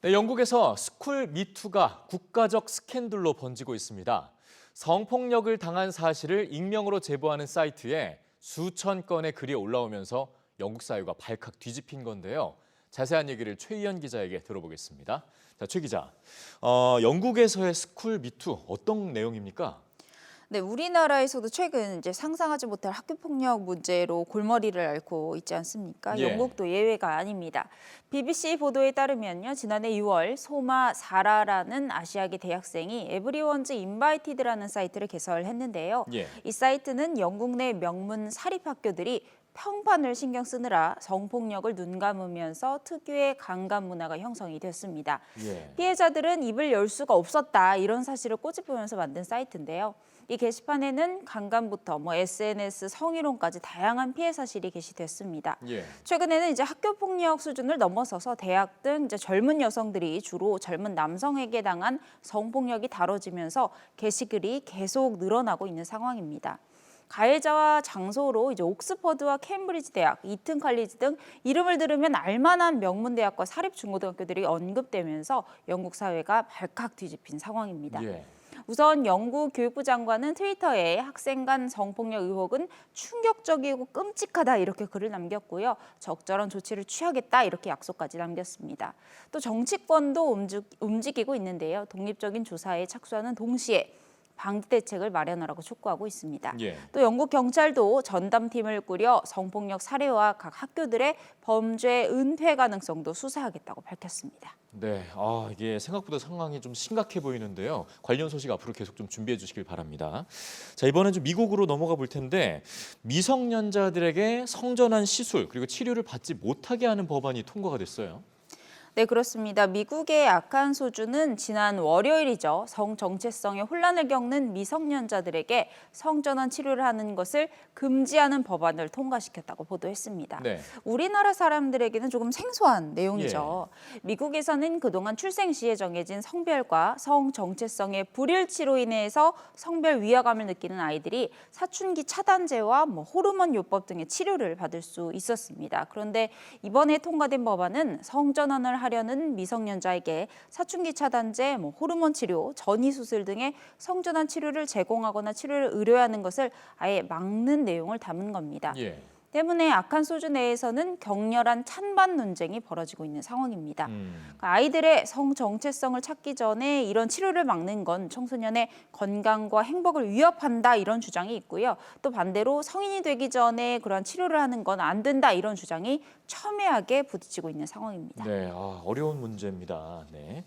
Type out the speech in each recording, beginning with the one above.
네, 영국에서 스쿨 미투가 국가적 스캔들로 번지고 있습니다. 성폭력을 당한 사실을 익명으로 제보하는 사이트에 수천 건의 글이 올라오면서 영국 사회가 발칵 뒤집힌 건데요. 자세한 얘기를 최희연 기자에게 들어보겠습니다. 자, 최 기자, 영국에서의 스쿨 미투 어떤 내용입니까? 네, 우리나라에서도 최근 이제 상상하지 못할 학교 폭력 문제로 골머리를 앓고 있지 않습니까? 예. 영국도 예외가 아닙니다. BBC 보도에 따르면요, 지난해 6월 소마 사라라는 아시아계 대학생이 에브리원즈 인바이티드라는 사이트를 개설했는데요. 예. 이 사이트는 영국 내 명문 사립학교들이 평판을 신경 쓰느라 성폭력을 눈감으면서 특유의 강간 문화가 형성이 됐습니다. 예. 피해자들은 입을 열 수가 없었다 이런 사실을 꼬집으면서 만든 사이트인데요. 이 게시판에는 강간부터 SNS, 성희롱까지 다양한 피해 사실이 게시됐습니다. 예. 최근에는 이제 학교 폭력 수준을 넘어서서 대학 등 이제 젊은 여성들이 주로 젊은 남성에게 당한 성폭력이 다뤄지면서 게시글이 계속 늘어나고 있는 상황입니다. 가해자와 장소로 이제 옥스퍼드와 케임브리지 대학, 이튼 칼리지 등 이름을 들으면 알만한 명문 대학과 사립 중고등학교들이 언급되면서 영국 사회가 발칵 뒤집힌 상황입니다. 예. 우선 영국 교육부 장관은 트위터에 학생 간 성폭력 의혹은 충격적이고 끔찍하다 이렇게 글을 남겼고요. 적절한 조치를 취하겠다 이렇게 약속까지 남겼습니다. 또 정치권도 움직이고 있는데요. 독립적인 조사에 착수하는 동시에 방지 대책을 마련하라고 촉구하고 있습니다. 예. 또 영국 경찰도 전담팀을 꾸려 성폭력 사례와 각 학교들의 범죄 은폐 가능성도 수사하겠다고 밝혔습니다. 네, 이게 생각보다 상황이 좀 심각해 보이는데요. 관련 소식 앞으로 계속 좀 준비해 주시길 바랍니다. 자, 이번엔 좀 미국으로 넘어가 볼 텐데 미성년자들에게 성전환 시술 그리고 치료를 받지 못하게 하는 법안이 통과가 됐어요. 네, 그렇습니다. 미국의 악한 소주는 지난 월요일이죠. 성 정체성에 혼란을 겪는 미성년자들에게 성전환 치료를 하는 것을 금지하는 법안을 통과시켰다고 보도했습니다. 네. 우리나라 사람들에게는 조금 생소한 내용이죠. 미국에서는 그동안 출생 시에 정해진 성별과 성 정체성의 불일치로 인해서 성별 위화감을 느끼는 아이들이 사춘기 차단제와 호르몬 요법 등의 치료를 받을 수 있었습니다. 그런데 이번에 통과된 법안은 성전환을 하려는 미성년자에게 사춘기 차단제, 호르몬 치료, 전이 수술 등의 성전환 치료를 제공하거나 치료를 의뢰하는 것을 아예 막는 내용을 담은 겁니다. 예. 때문에 악한 소주 내에서는 격렬한 찬반 논쟁이 벌어지고 있는 상황입니다. 그러니까 아이들의 성 정체성을 찾기 전에 이런 치료를 막는 건 청소년의 건강과 행복을 위협한다 이런 주장이 있고요. 또 반대로 성인이 되기 전에 그런 치료를 하는 건 안 된다 이런 주장이 첨예하게 부딪히고 있는 상황입니다. 네, 어려운 문제입니다. 네.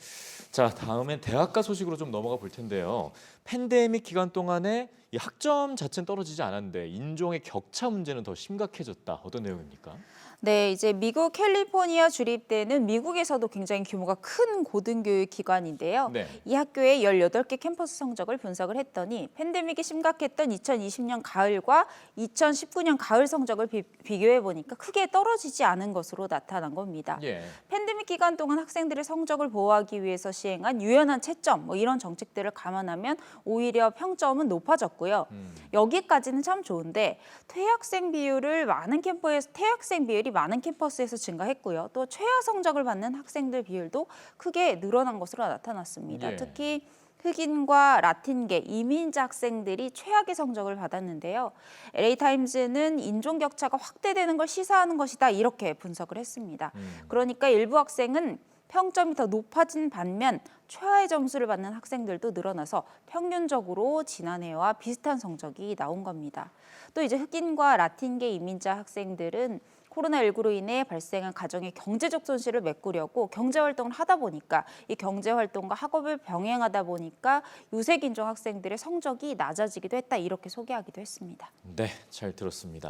자, 다음엔 대학가 소식으로 좀 넘어가 볼 텐데요. 팬데믹 기간 동안에 이 학점 자체는 떨어지지 않았는데 인종의 격차 문제는 더 심각해졌다. 어떤 내용입니까? 네, 이제 미국 캘리포니아 주립대는 미국에서도 굉장히 규모가 큰 고등교육 기관인데요. 네. 이 학교의 18개 캠퍼스 성적을 분석을 했더니 팬데믹이 심각했던 2020년 가을과 2019년 가을 성적을 비교해 보니까 크게 떨어지지 않은 것으로 나타난 겁니다. 예. 팬데믹 기간 동안 학생들의 성적을 보호하기 위해서 시행한 유연한 채점, 이런 정책들을 감안하면 오히려 평점은 높아졌고요. 여기까지는 참 좋은데 퇴학생 비율이 많은 캠퍼스에서 증가했고요. 또 최하 성적을 받는 학생들 비율도 크게 늘어난 것으로 나타났습니다. 예. 특히 흑인과 라틴계, 이민자 학생들이 최악의 성적을 받았는데요. LA타임즈는 인종 격차가 확대되는 걸 시사하는 것이다 이렇게 분석을 했습니다. 그러니까 일부 학생은 평점이 더 높아진 반면 최하의 점수를 받는 학생들도 늘어나서 평균적으로 지난해와 비슷한 성적이 나온 겁니다. 또 이제 흑인과 라틴계 이민자 학생들은 코로나19로 인해 발생한 가정의 경제적 손실을 메꾸려고 경제활동을 하다 보니까 이 경제활동과 학업을 병행하다 보니까 유색인종 학생들의 성적이 낮아지기도 했다 이렇게 소개하기도 했습니다. 네, 잘 들었습니다.